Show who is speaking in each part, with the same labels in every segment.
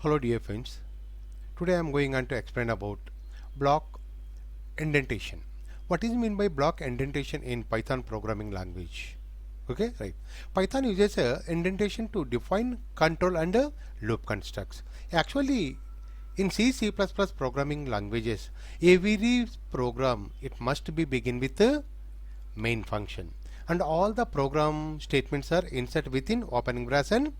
Speaker 1: Hello dear friends, today I am going on to explain about block indentation. What is mean by block indentation in Python programming language? Okay, right. Python uses a indentation to define, control and loop constructs. Actually, in C++ programming languages, every program it must be begin with a main function, and all the program statements are inserted within opening brace and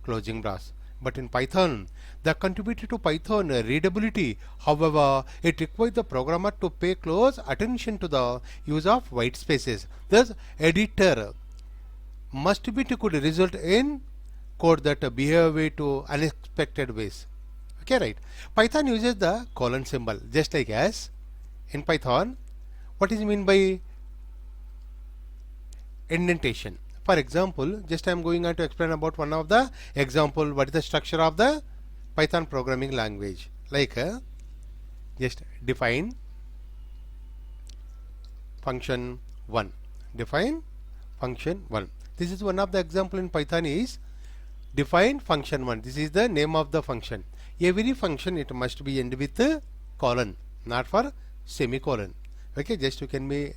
Speaker 1: closing brace. But in Python, the contributor to Python readability, however, it requires the programmer to pay close attention to the use of white spaces. Thus, editor must be to could result in code that behave to unexpected ways. Okay, right. Python uses the colon symbol just like as in Python. What is mean by indentation? For example, just I am going on to explain about one of the example. What is the structure of the Python programming language? Like just define function 1. Define function 1. This is one of the example in Python is define function 1. This is the name of the function. Every function it must be end with a colon, not for semicolon. Okay, just you can be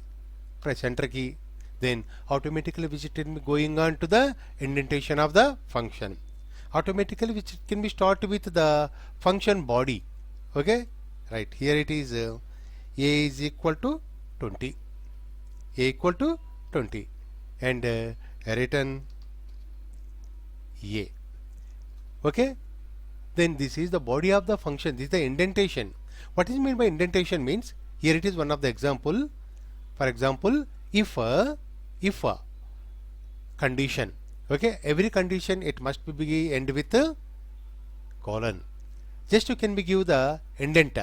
Speaker 1: press enter key, then automatically which it can be going on to the indentation of the function. Automatically which can be start with the function body. Okay, right, here it is a is equal to 20, a equal to 20 and return a. Okay, then this is the body of the function. This is the indentation. What is meant by indentation means here it is one of the example. For example, if a condition, okay, every condition it must be end with a colon. Just you can be give the indent.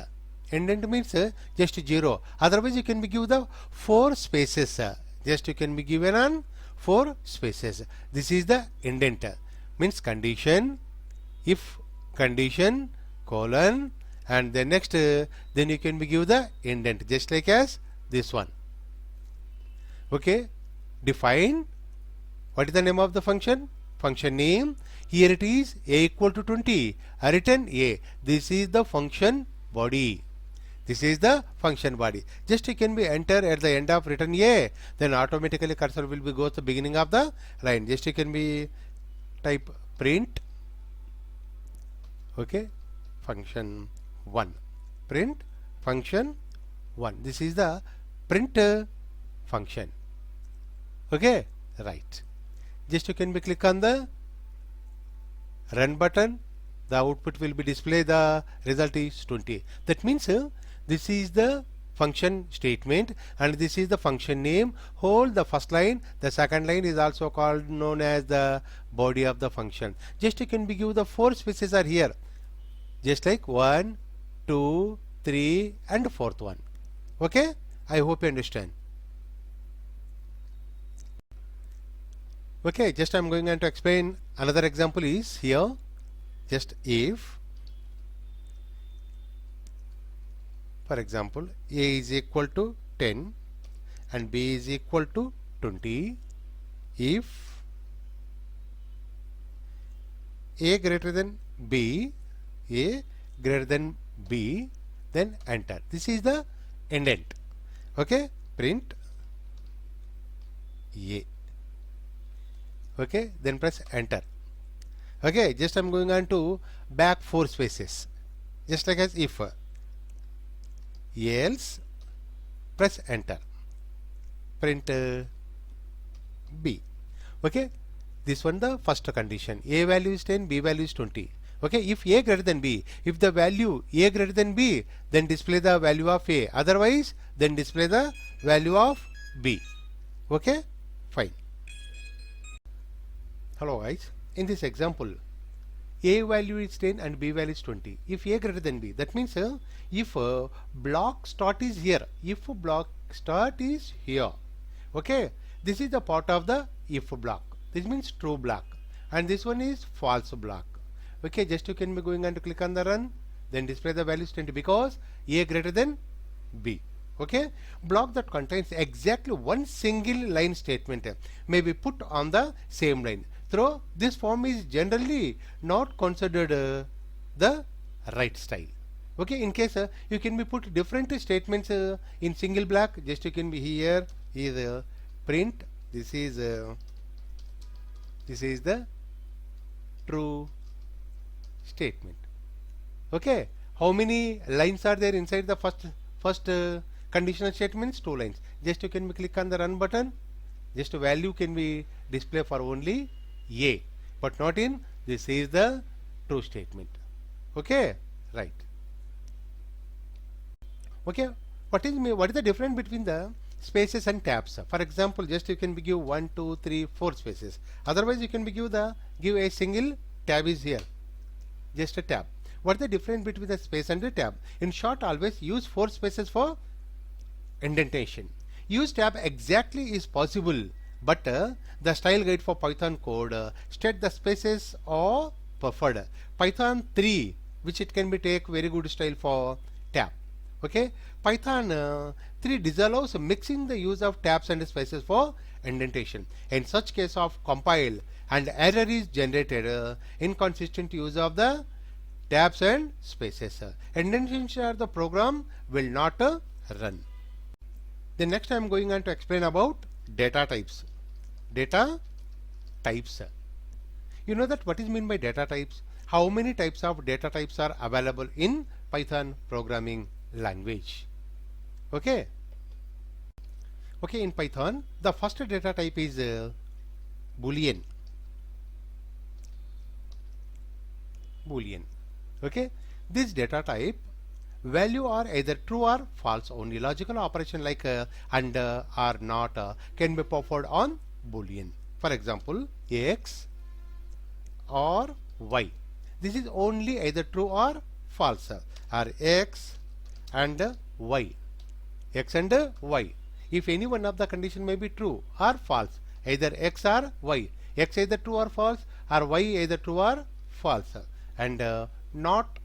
Speaker 1: Indent means just 0. Otherwise you can be give the 4 spaces. Just you can be given on 4 spaces. This is the indent. Means condition, if condition, colon, and then next then you can be give the indent just like as this one. Okay, define. What is the name of the function? Function name. Here it is a equal to 20. Return a. This is the function body. This is the function body. Just you can be enter at the end of return a. Then automatically cursor will be go to the beginning of the line. Just you can be type print. Okay, function 1. Print function 1. This is the print function. Okay, right. Just you can be click on the run button. The output will be display. The result is 20. That means this is the function statement and this is the function name. Hold the first line. The second line is also called known as the body of the function. Just you can be give the 4 spaces are here. Just like 1, 2, 3 and 4th one. Okay, I hope you understand. Okay, just I am going on to explain another example is here. Just if, for example, a is equal to 10 and b is equal to 20, if a greater than b, a greater than b, then enter. This is the indent. Okay, print a. Okay, then press enter. Okay, just I'm going on to back 4 spaces just like as if, else, press enter, print b. Okay, this one the first condition, a value is 10, b value is 20. Okay, if a greater than b, if the value a greater than b, then display the value of a, otherwise then display the value of b. Okay, fine. Hello guys, in this example a value is 10 and b value is 20. If a greater than b, that means if block start is here, if block start is here, okay, this is the part of the if block. This means true block and this one is false block. Okay, just you can be going on to click on the run, then display the values 20 because a greater than b. Okay, block that contains exactly one single line statement may be put on the same line. Though this form is generally not considered the right style. Okay, in case you can be put different statements in single block, just you can be here is print, this is the true statement. Okay, how many lines are there inside the first conditional statements? 2 lines. Just you can be click on the run button, just a value can be display for only a, but not in this is the true statement. Okay, right. Okay, what is the difference between the spaces and tabs? For example, just you can be give 1 2 3 4 spaces, otherwise you can be give a single tab is here, just a tab. What is the difference between the space and the tab? In short, always use 4 spaces for indentation. Use tab exactly is possible, but the style guide for Python code state the spaces are preferred. Python 3, which it can be take very good style for tab. Okay, Python 3 disallows mixing the use of tabs and spaces for indentation. In such case of compile and error is generated, inconsistent use of the tabs and spaces. Indentation of the program will not run. Then next I am going on to explain about data types. Data types. You know that what is meant by data types? How many types of data types are available in Python programming language? Okay. Okay, in Python, the first data type is Boolean. Boolean. Okay, this data type value are either true or false. Only logical operation like and or not can be performed on Boolean. For example, x or y. This is only either true or false, or x and y. X and y. If any one of the condition may be true or false, either x or y. X either true or false, or y either true or false, and not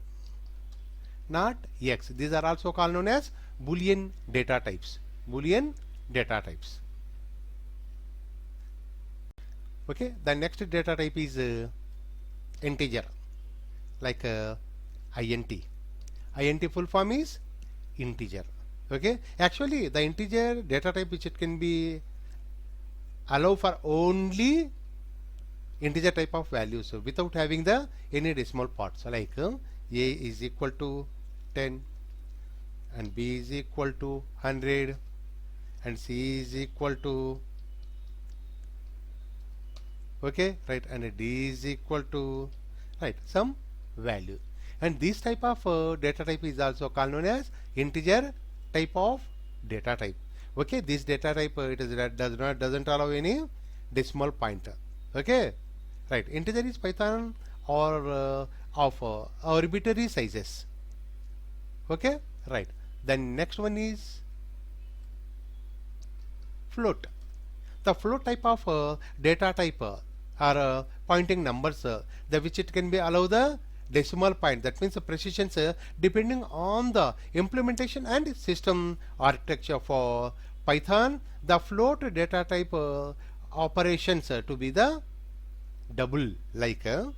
Speaker 1: x. These are also called known as Boolean data types. Boolean data types. Okay, the next data type is integer, like int. Int full form is integer. Okay, actually the integer data type which it can be allow for only integer type of values, so without having the any decimal parts, like a is equal to 10 and b is equal to 100 and c is equal to, okay, right, and d is equal to, right, some value. And this type of data type is also called known as integer type of data type. Okay, this data type doesn't allow any decimal pointer. Okay, right. Integer is Python or of arbitrary sizes. Okay, right. Then next one is float. The float type of data type are pointing numbers, the which it can be allow the decimal point. That means the precision depending on the implementation and system architecture for Python. The float data type operations to be the double, like a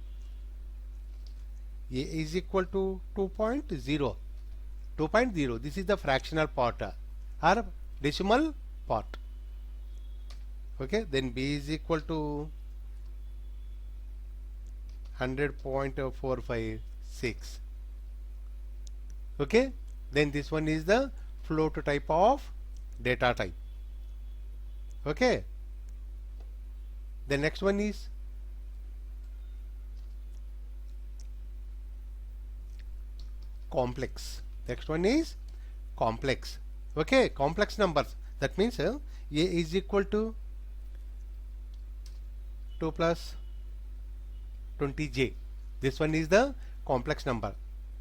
Speaker 1: is equal to 2.0. 2.0, this is the fractional part or decimal part. Okay, then b is equal to 100.456. Okay, then this one is the float type of data type. Okay, the next one is complex. Next one is complex. Okay, complex numbers. That means a is equal to 2 plus 20j. This one is the complex number.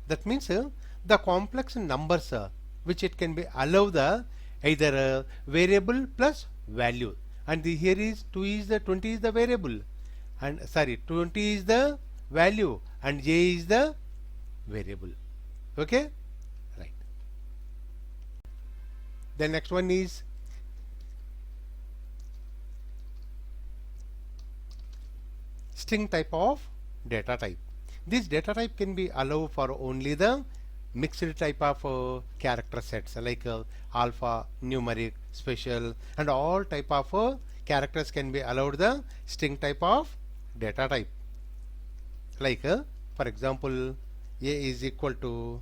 Speaker 1: That means the complex numbers which it can be allow the either variable plus value, and here is 20 is the variable, and sorry 20 is the value and j is the variable. Okay, right. The next one is string type of data type. This data type can be allowed for only the mixed type of character sets like alpha, numeric, special, and all type of characters can be allowed the string type of data type. Like for example, a is equal to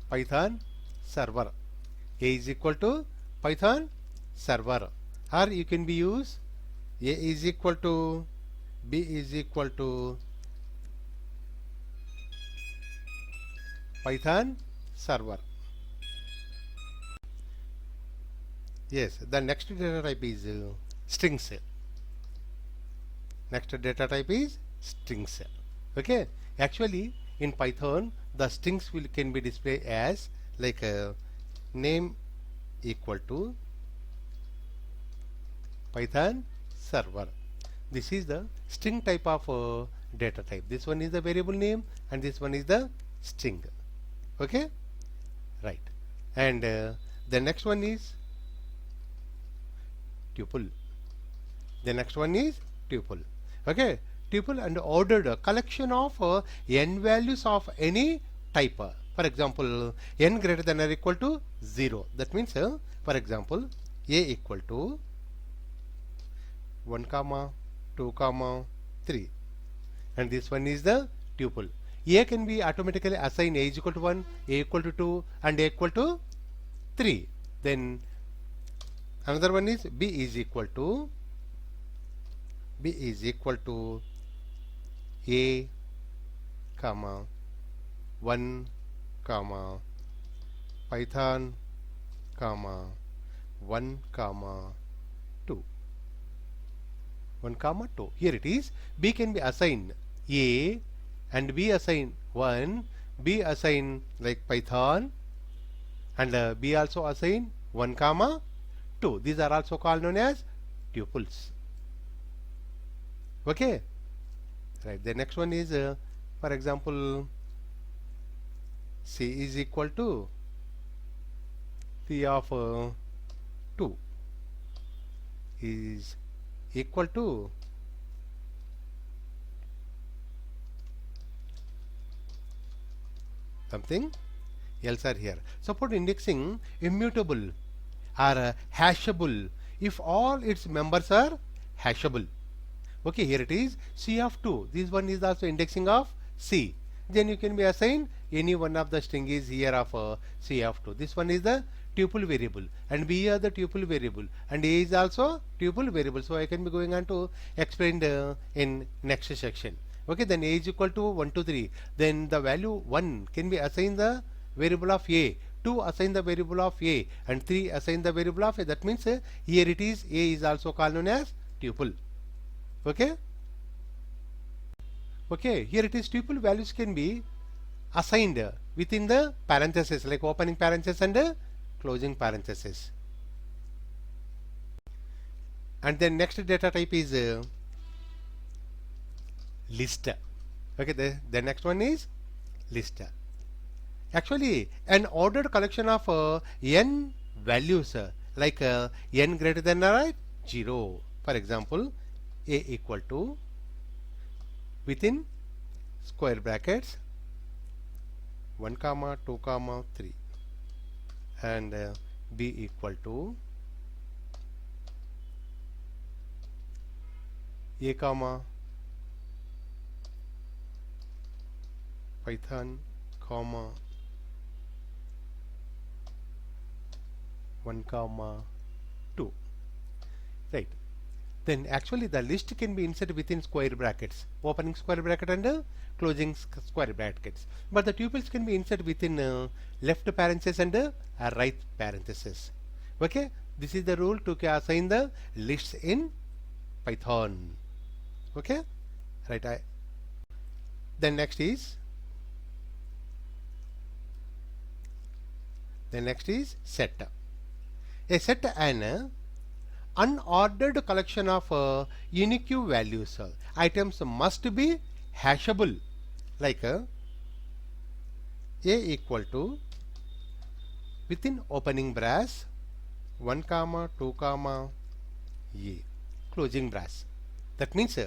Speaker 1: Python server. A is equal to Python server, or you can be use a is equal to b is equal to Python server. Yes, the next data type is strings. Next data type is strings. Okay, actually in Python the strings can be displayed as like name equal to Python server. This is the string type of data type. This one is the variable name and this one is the string. Okay, right. And the next one is tuple. The next one is tuple. Okay, tuple and ordered collection of n values of any type. For example, n greater than or equal to 0. That means, for example, a equal to 1 comma 2 comma 3, and this one is the tuple. A can be automatically assigned a is equal to 1, a equal to 2, and a equal to 3. Then another one is b is equal to a comma 1 comma Python comma 1 comma 2. 1 comma 2. Here it is. B can be assigned a and B assigned 1, B assigned like Python, and B also assigned 1 comma 2. These are also called known as tuples. Okay, right. The next one is for example, C is equal to C of 2 is equal to something else are here. Suppose indexing immutable or hashable if all its members are hashable. Okay, here it is C of 2. This one is also indexing of C. Then you can be assigned any one of the string is here of C of 2. This one is the tuple variable and B are the tuple variable and A is also tuple variable. So I can be going on to explain in next section. Okay, then A is equal to 1 to 3. Then the value 1 can be assigned the variable of A, 2 assign the variable of A, and 3 assign the variable of A. That means here it is A is also called known as tuple. Okay. Okay, here it is tuple values can be assigned within the parentheses like opening parenthesis and closing parenthesis. And then next data type is list. Okay, the next one is list. Actually, an ordered collection of n values like n greater than or 0. For example, a equal to within square brackets 1 comma 2 comma 3 and b equal to a comma Python comma 1 comma 2. Right. Then actually the list can be inserted within square brackets, opening square bracket and closing square brackets. But the tuples can be inserted within left parenthesis and right parenthesis. Okay, this is the rule to assign the lists in Python. Okay, right. Then next is set. A set an unordered collection of unique values. Items must be hashable like a equal to within opening brace 1 comma 2 comma a closing brace. That means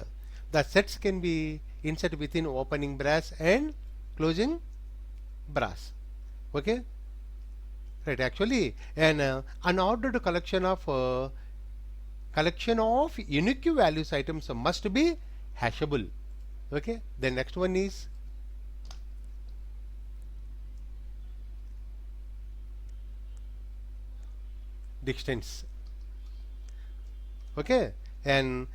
Speaker 1: The sets can be inserted within opening brace and closing brace. Okay, right. Actually, an unordered collection of unique values items must be hashable. Okay, the next one is distance. Okay, an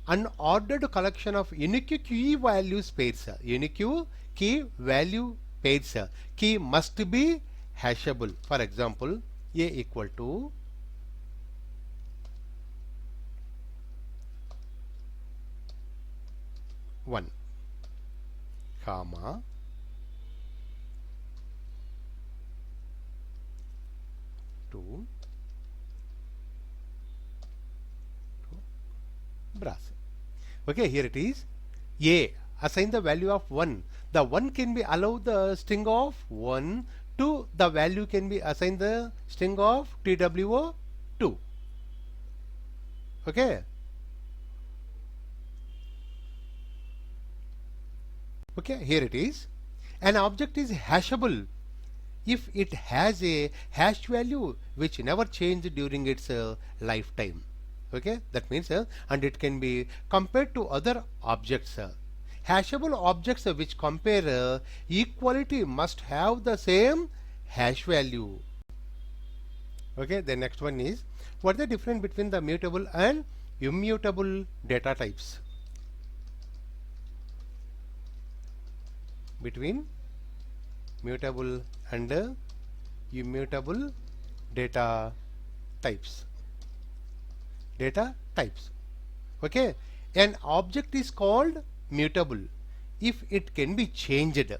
Speaker 1: unordered collection of unique key values pairs. Unique key value pairs. Key must be hashable. For example, a equal to 1, comma 2 brass. Okay, here it is. A, assign the value of 1. The 1 can be allowed the string of 1 to the value can be assigned the string of TWO2. Okay. Okay, here it is. An object is hashable if it has a hash value which never changed during its lifetime. Okay, that means and it can be compared to other objects. Hashable objects which compare equality must have the same hash value. Okay, the next one is, what is the difference between the mutable and immutable data types? Between mutable and immutable data types. Okay, an object is called mutable if it can be changed.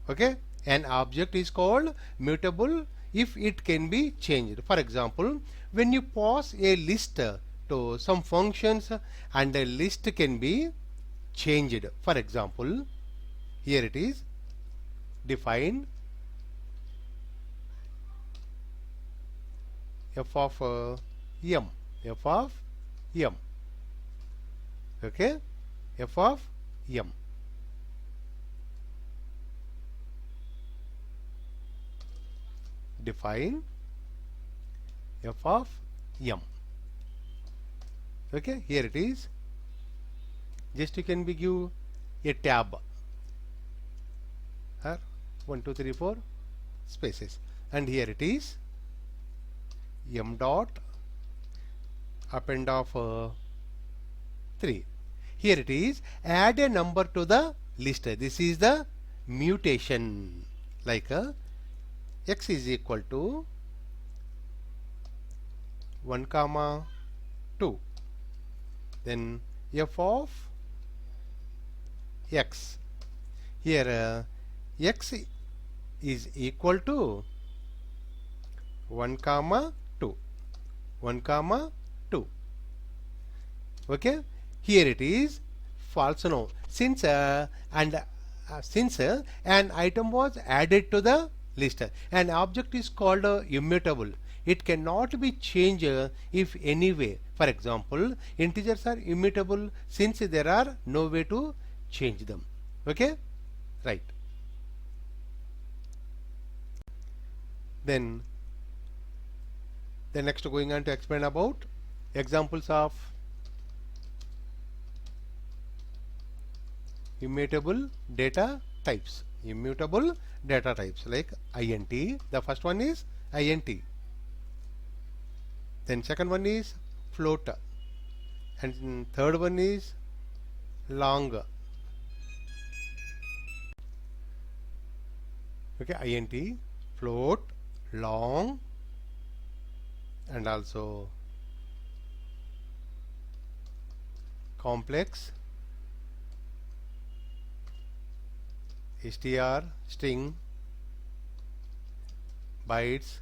Speaker 1: Okay, an object is called mutable if it can be changed. For example, when you pass a list to some functions and the list can be changed. For example, here it is, define f of m. Okay, f of m. Define f of m. Okay, here it is. Just you can be give a tab. 1 2 3 4 spaces, and here it is m dot append of 3. Here it is, add a number to the list. This is the mutation, like x is equal to 1 comma 2, then f of x. Here x is equal to 1 comma 2. Okay, here it is false now, since an item was added to the list. An object is called immutable. It cannot be changed if any way. For example, integers are immutable since there are no way to change them. Okay, right. Then the next going on to explain about examples of immutable data types. Immutable data types like int. The first one is int. Then second one is float, and third one is long. Okay, int, float, long, and also complex, str, string, bytes,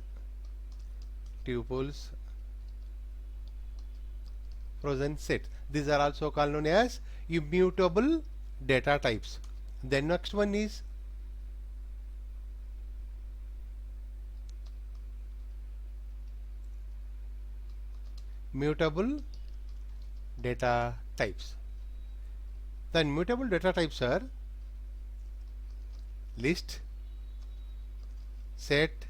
Speaker 1: tuples, frozen set. These are also called known as immutable data types. The next one is mutable data types. The immutable data types are list, set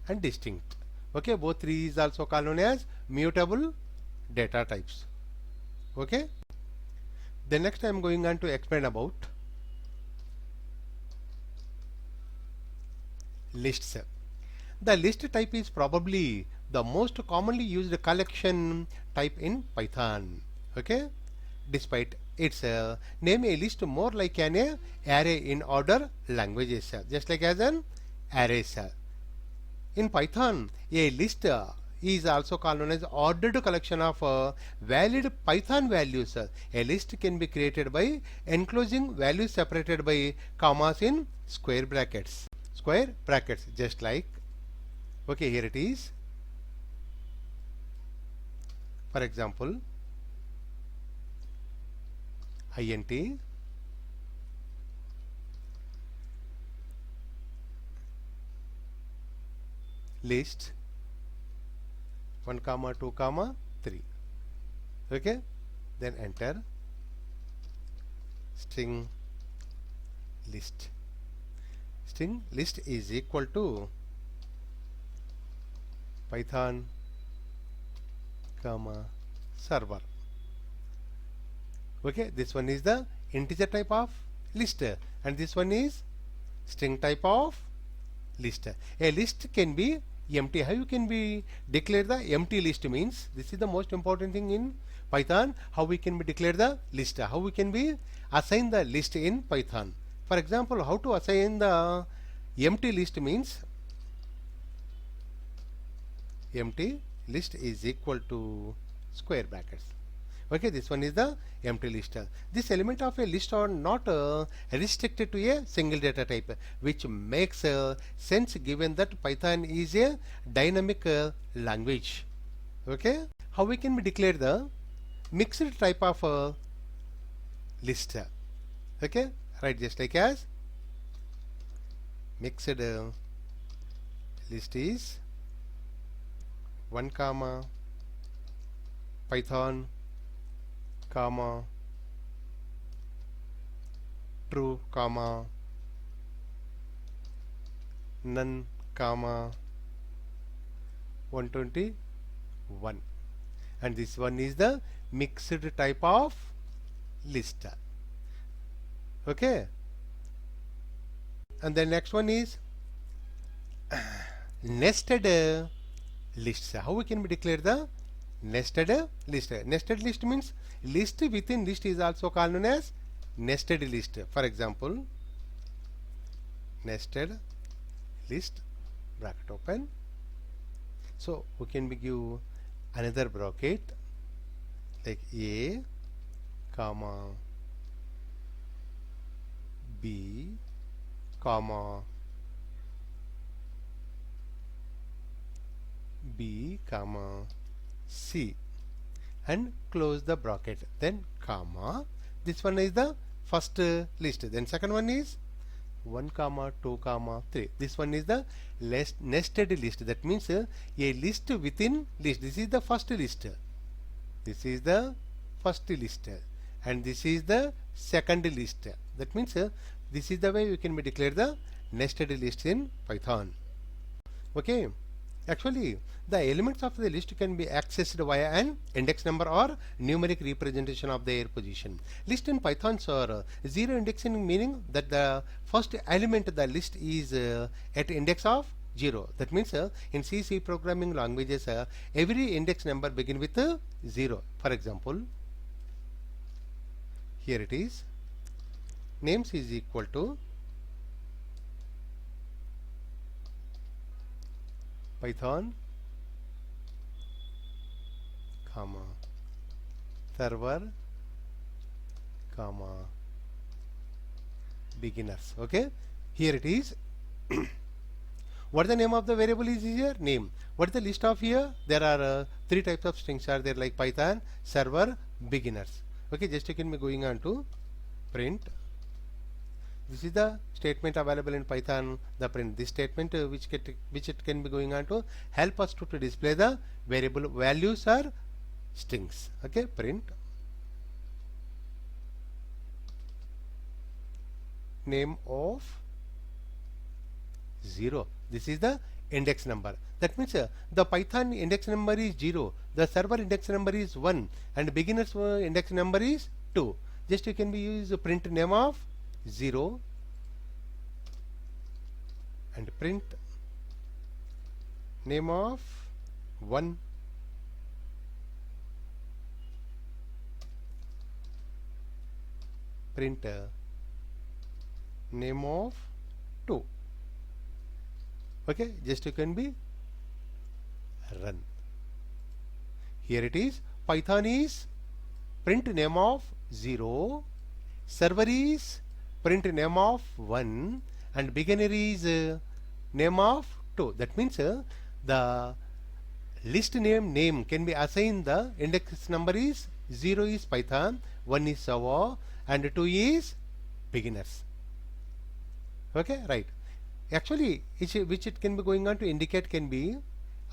Speaker 1: and distinct. Okay, both three is also called known as mutable data types. Okay, the next I am going on to explain about lists. The list type is probably the most commonly used collection type in Python. Okay, despite its name, a list more like an array in order languages, just like as an array. In Python, a list is also called known as ordered collection of valid Python values. A list can be created by enclosing values separated by commas in square brackets. Square brackets, just like, okay, here it is. For example, int list 1 comma 2 comma 3. Okay, then enter string list. String list is equal to Python comma server. Okay, this one is the integer type of list and this one is string type of list. A list can be empty. How you can be declare the empty list means, this is the most important thing in Python, how we can be declare the list, how we can be assign the list in Python. For example, how to assign the empty list means, empty list is equal to square brackets. Okay, this one is the empty list. This element of a list are not restricted to a single data type, which makes sense given that Python is a dynamic language. Okay, how we can declare the mixed type of list. Okay, right, just like as mixed list is 1 comma Python comma true comma none comma 121, and this one is the mixed type of list. Okay, and the next one is nested lists. How we can declare the nested list? Nested list means list within list is also called known as nested list. For example, nested list bracket open. So we can give another bracket like A comma B comma B comma C and close the bracket, then comma, this one is the first list, then second one is 1 comma 2 comma 3, this one is the nested list. That means a list within list. This is the first list, this is the first list, and this is the second list. That means this is the way we can declare the nested list in Python. Okay, actually the elements of the list can be accessed via an index number or numeric representation of their position. List in Python are zero indexing, meaning that the first element of the list is at index of 0. That means in C programming languages every index number begin with 0. For example, here it is, names is equal to Python comma server comma beginners. Okay, here it is. What is the name of the variable is here? Name. What is the list of here? There are 3 types of strings are there, like Python, server, beginners. Okay, just you can be going on to print. This is the statement available in Python, the print. This statement which it can be going on to help us to display the variable values or strings. Okay, print name of 0. This is the index number. That means the Python index number is 0, the server index number is 1, and beginner's index number is 2. Just you can be use print name of 0 and print name of 1. Print name of 2. Okay, just you can be run. Here it is. Python is print name of 0, server is print name of 1, and beginner is name of 2. That means the list name can be assigned. The index number is 0 is Python, 1 is server, and 2 is beginners. Okay, right. Actually, which it can be going on to indicate can be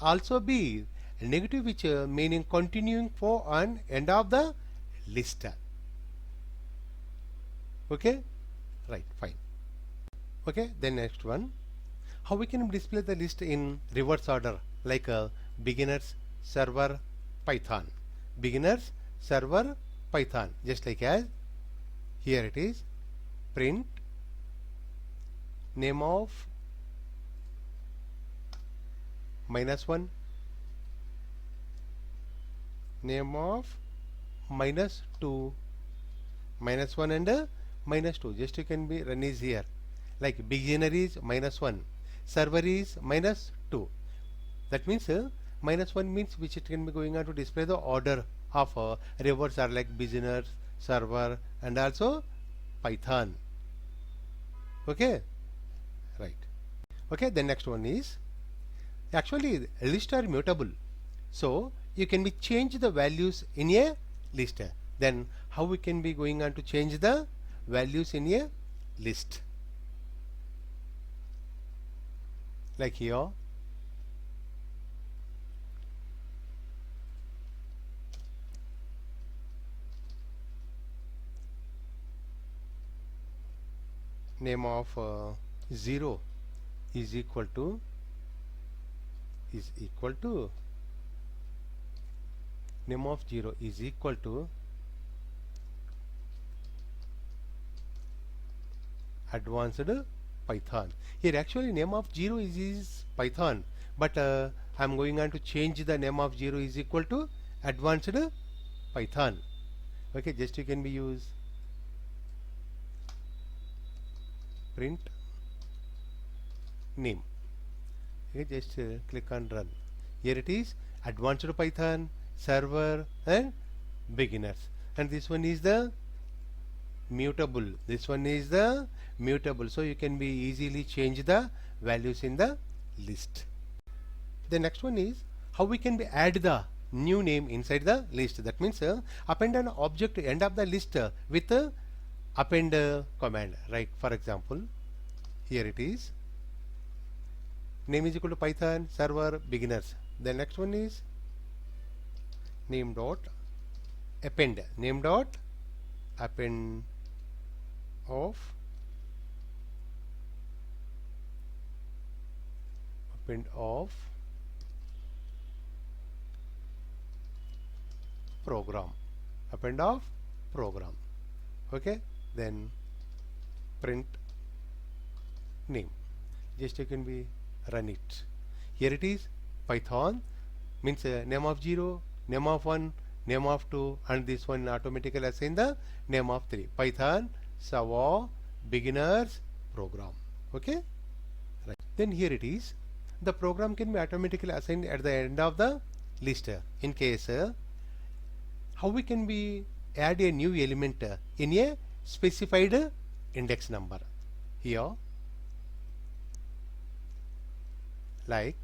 Speaker 1: also be negative, which meaning continuing for an end of the list. Okay, right, fine. Okay, then next one, how we can display the list in reverse order, like beginners server Python, beginners server Python, just like as here it is, print name of -1, name of -2, -1 and -2. Just you can be run is here, like beginner is -1, server is -2. That means -1 means which it can be going on to display the order of reverse are like beginners, server, and also Python. Okay, right. Okay, the next one is actually list are mutable, so you can be change the values in a list. Then how we can be going on to change the values in a list, like here name of 0 is equal to name of 0 is equal to advanced Python. Here actually name of 0 is Python, but I'm going on to change the name of 0 is equal to advanced Python. Okay, just you can be use print name. Okay, just click on run. Here it is advanced Python, server, and beginners, and this one is the mutable. This one is the mutable, so you can be easily change the values in the list. The next one is how we can be add the new name inside the list. That means append an object end of the list with append command. Right, for example, here it is name is equal to Python, server, beginners. The next one is name dot append, name dot append of program, append of program. Okay, then print name. Just you can be run it. Here it is Python means name of 0, name of 1, name of 2, and this one automatically assign the name of 3, Python server beginners program. Okay, right. Then here it is the program can be automatically assigned at the end of the list. In case how we can be add a new element in a specified index number. Here like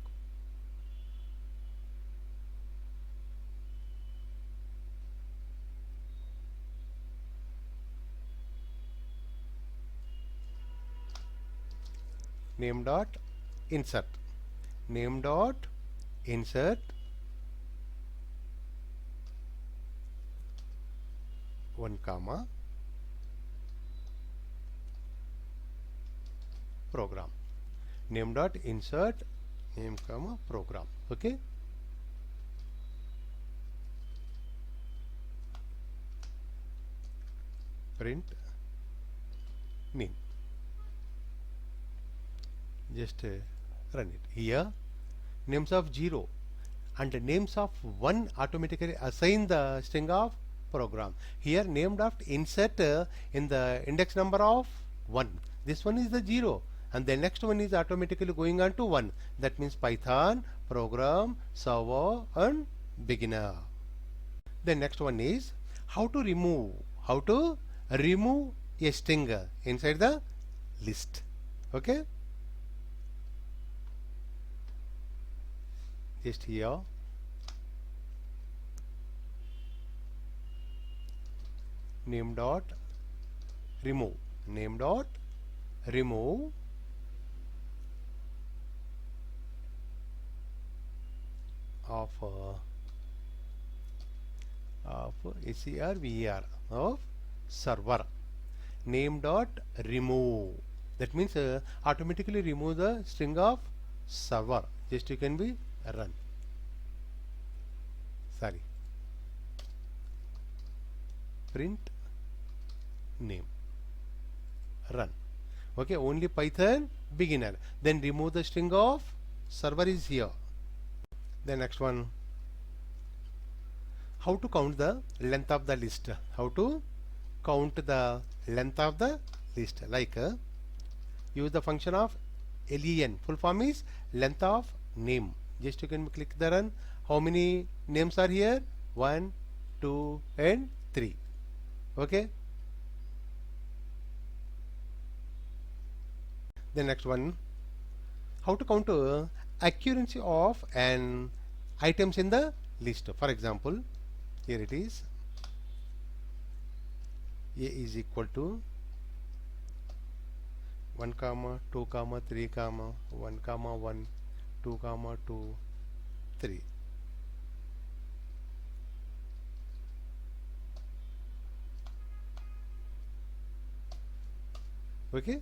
Speaker 1: name dot insert, name dot insert 1 comma program. Name dot insert name comma program. Okay, print name. Just run it. Here names of 0 and the names of 1 automatically assign the string of program. Here name dot insert in the index number of 1. This one is the 0 and the next one is automatically going on to 1. That means Python program server and beginner. The next one is how to remove a string inside the list. Okay, just here name dot remove of server of server. Name dot remove, that means automatically remove the string of server. Just you can be run. Sorry, print name, run. Okay, only Python beginner. Then remove the string of server is here. The next one, how to count the length of the list. How to count the length of the list, like use the function of len. Full form is length of name. Just you can click the run. How many names are here? 1, 2 and 3. Okay, the next one, how to count accuracy of an items in the list. For example, here it is, a is equal to 1 comma 2 comma 3 comma 1 comma 1 2 comma 2 3. Okay,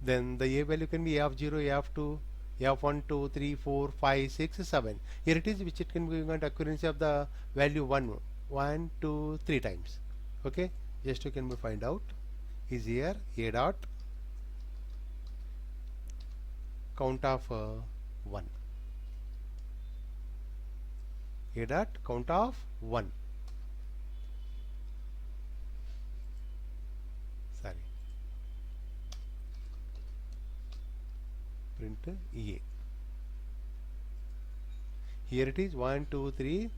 Speaker 1: then the a value can be a of 0, a of 2, a of 1 2 3 4 5 6 7. Here it is, which it can be given accuracy of the value 1 2 3 times. Okay, just you can be find out is here a dot count of 1, a dot count of 1. Sorry, print a. Here it is 1 2 3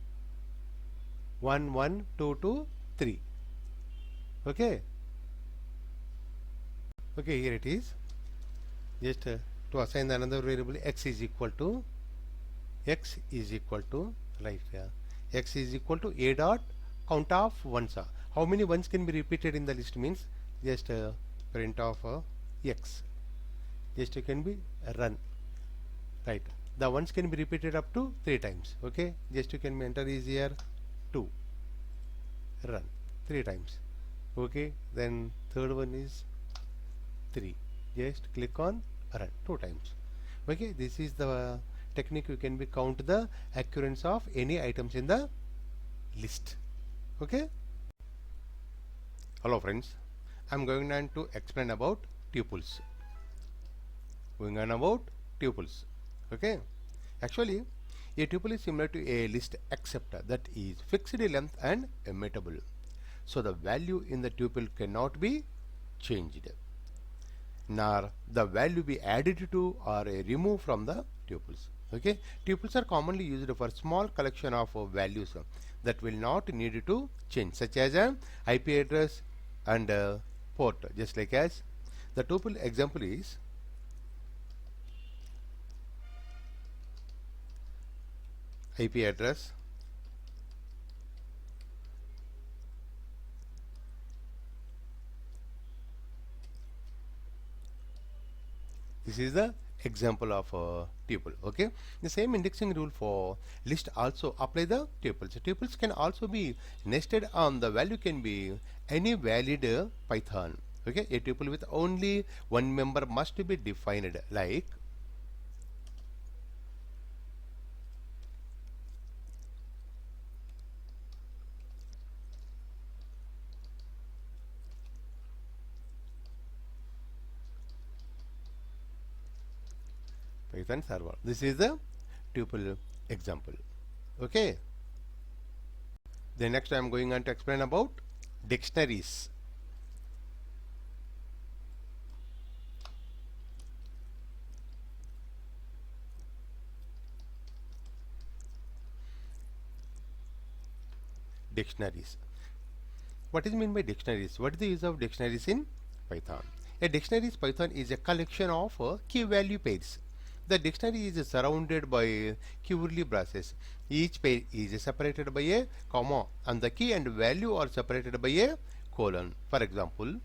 Speaker 1: 1 1 2 2 3. Okay, here it is. Just to assign another variable, x is equal to x is equal to a dot count of ones. How many ones can be repeated in the list means just print of x. Just you can be run, right. The ones can be repeated up to 3 times. Okay, just you can enter is here 2, run 3 times. Okay, then third one is 3, just click on run 2 times. Okay, this is the technique you can be count the accuracy of any items in the list. Okay, hello friends, I'm going on to explain about tuples. Okay, actually a tuple is similar to a list except that is fixed length and immutable. So the value in the tuple cannot be changed, nor the value be added to or removed from the tuples. Okay, tuples are commonly used for small collection of values that will not need to change, such as an IP address and port. Just like as the tuple example is IP address, this is the example of a tuple. Okay, the same indexing rule for list also apply the tuples. Tuples can also be nested on the value can be any valid Python. Okay, a tuple with only one member must be defined like Python server. This is the tuple example. Okay, the next I am going on to explain about dictionaries. Dictionaries. What is meant by dictionaries? What is the use of dictionaries in Python? A dictionary in Python is a collection of key value pairs. The dictionary is surrounded by curly braces. Each pair is separated by a comma and the key and value are separated by a colon. For example,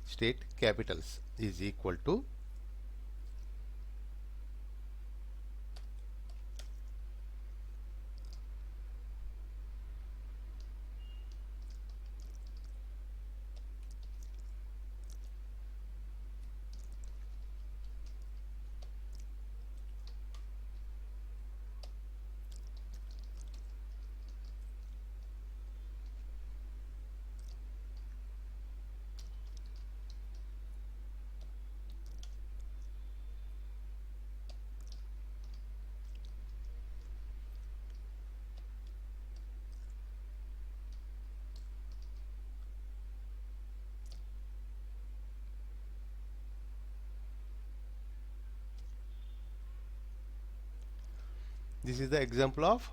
Speaker 1: state capitals is equal to this is the example of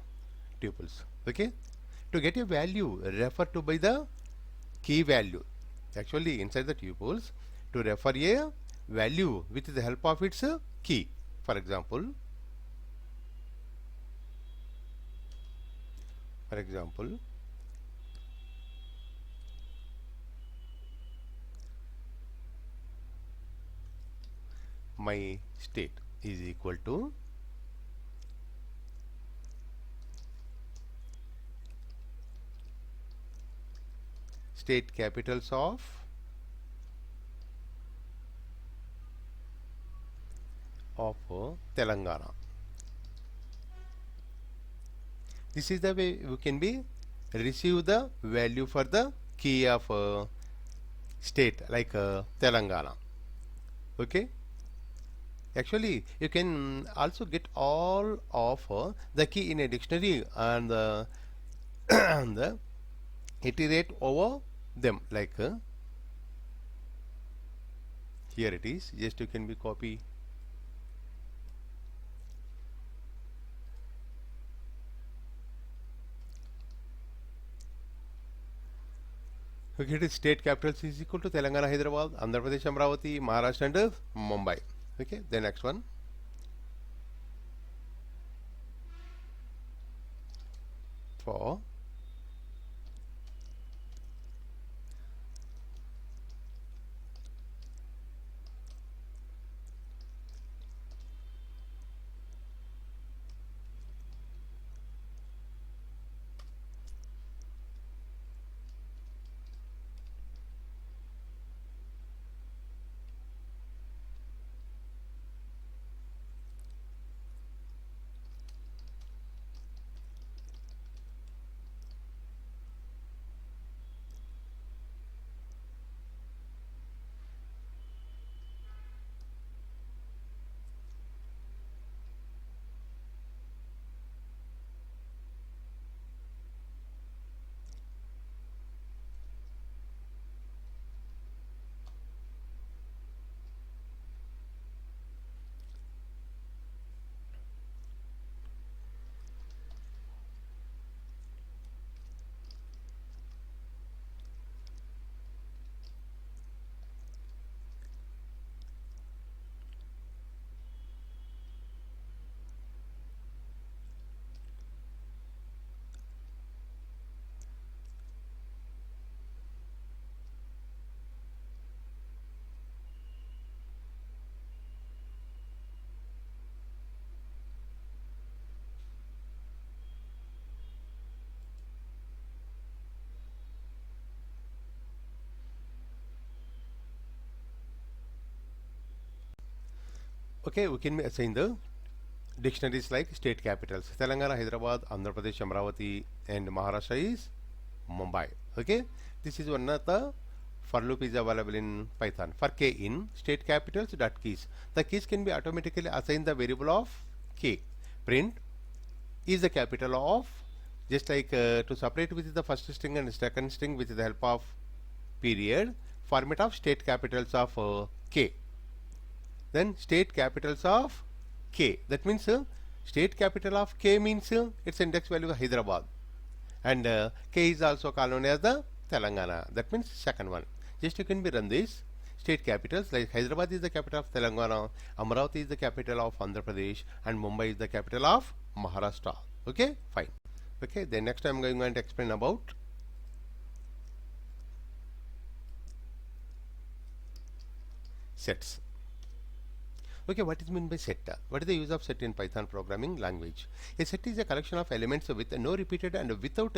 Speaker 1: tuples. Okay, to get a value refer to by the key value. Actually, inside the tuples, to refer a value with the help of its key. For example, for example, my state is equal to state capitals of Telangana. This is the way we can be receive the value for the key of state like Telangana. Okay. Actually, you can also get all of the key in a dictionary and and iterate over them like here it is. Just you can be copy. Okay, it is state capitals is equal to Telangana, Hyderabad, Andhra Pradesh, Amravati, Maharashtra, and Mumbai. Okay, the next one. For Okay, we can assign the dictionaries like state capitals. Telangana, Hyderabad, Andhra Pradesh, Amravati, and Maharashtra is Mumbai. Okay, this is one of the for loop is available in Python. For k in state capitals dot keys, the keys can be automatically assigned the variable of k. Print is the capital of, just like to separate with the first string and second string with the help of period, format of state capitals of k. Then state capitals of k. That means state capital of k means its index value is Hyderabad, and k is also called known as the Telangana. That means second one. Just you can be run this state capitals like Hyderabad is the capital of Telangana, Amravati is the capital of Andhra Pradesh, and Mumbai is the capital of Maharashtra. Okay, fine. Okay, then next I am going to explain about sets. Okay, what is meant by set? What is the use of set in Python programming language? A set is a collection of elements with no repeated and without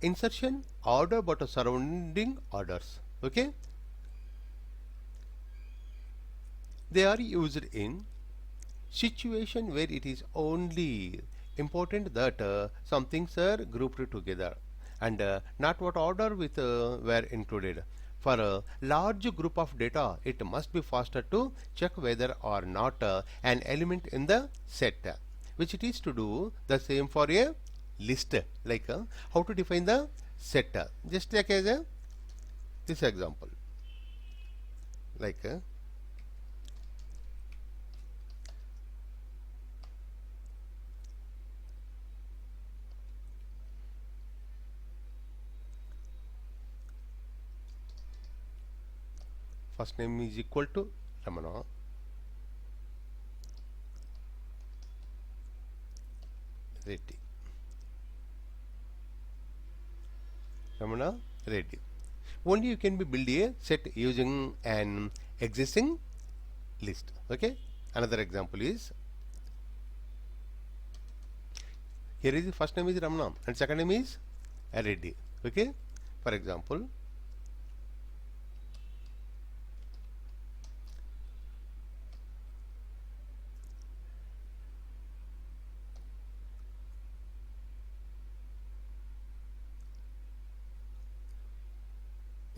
Speaker 1: insertion order but surrounding orders. Okay, they are used in situation where it is only important that some things are grouped together and not what order with were included. For a large group of data, it must be faster to check whether or not an element in the set, which it is to do the same for a list. Like how to define the set, just like as a this example, like first name is equal to Ramana, Reddy, Ramana Reddy. Only you can be build a set using an existing list. Okay, another example is here is the first name is Ramana and second name is Reddy. Okay, for example,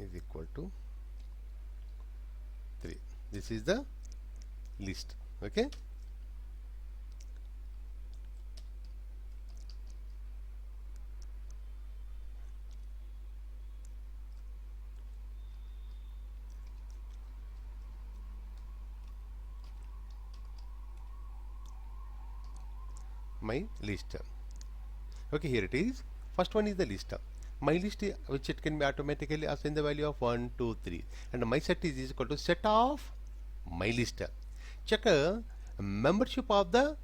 Speaker 1: is equal to 3. This is the list. Okay, my list. Okay, here it is. First one is the list. My list, which it can be automatically assigned the value of 1, 2, 3, and my set is equal to set of my list. Check membership of the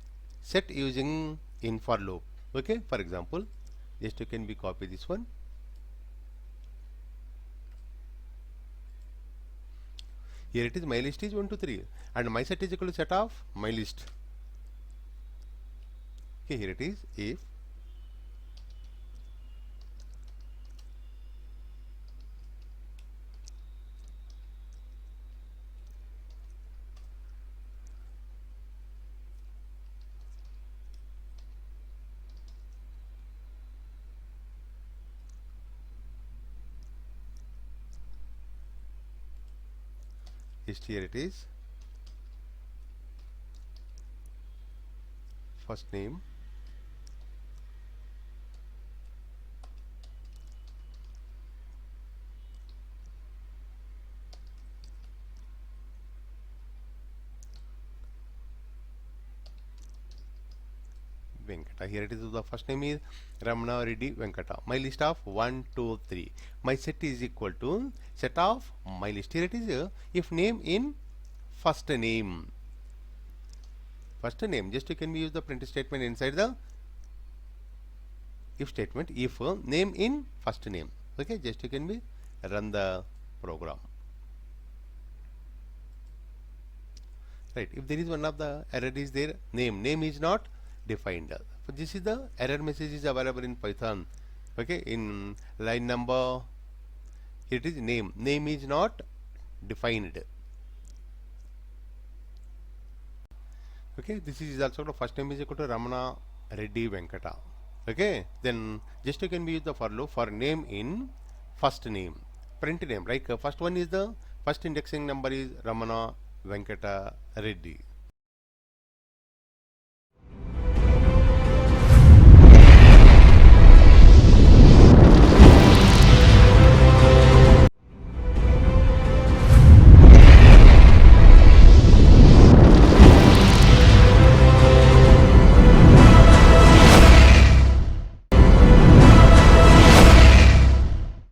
Speaker 1: set using in for loop. Okay, for example, just you can be copy this one. Here it is, my list is 1, 2, 3, and my set is equal to set of my list. Okay, here it is, if here it is, first name Venkata. Here it is, the first name is Ramana Reddy Venkata. My list of 1, 2, 3. My set is equal to set of my list. Here it is, if name in first name. First name, just you can use the print statement inside the if statement, if name in first name. Okay, just you can be run the program. Right, if there is one of the error is there, name is not defined. So this is the error message is available in Python. Okay, in line number, here it is, name is not defined. Okay, this is also the first name is equal to Ramana Reddy Venkata. Okay, then just you can be use the for loop for name in first name, print name. Like first one is the first indexing number is Ramana Venkata Reddy.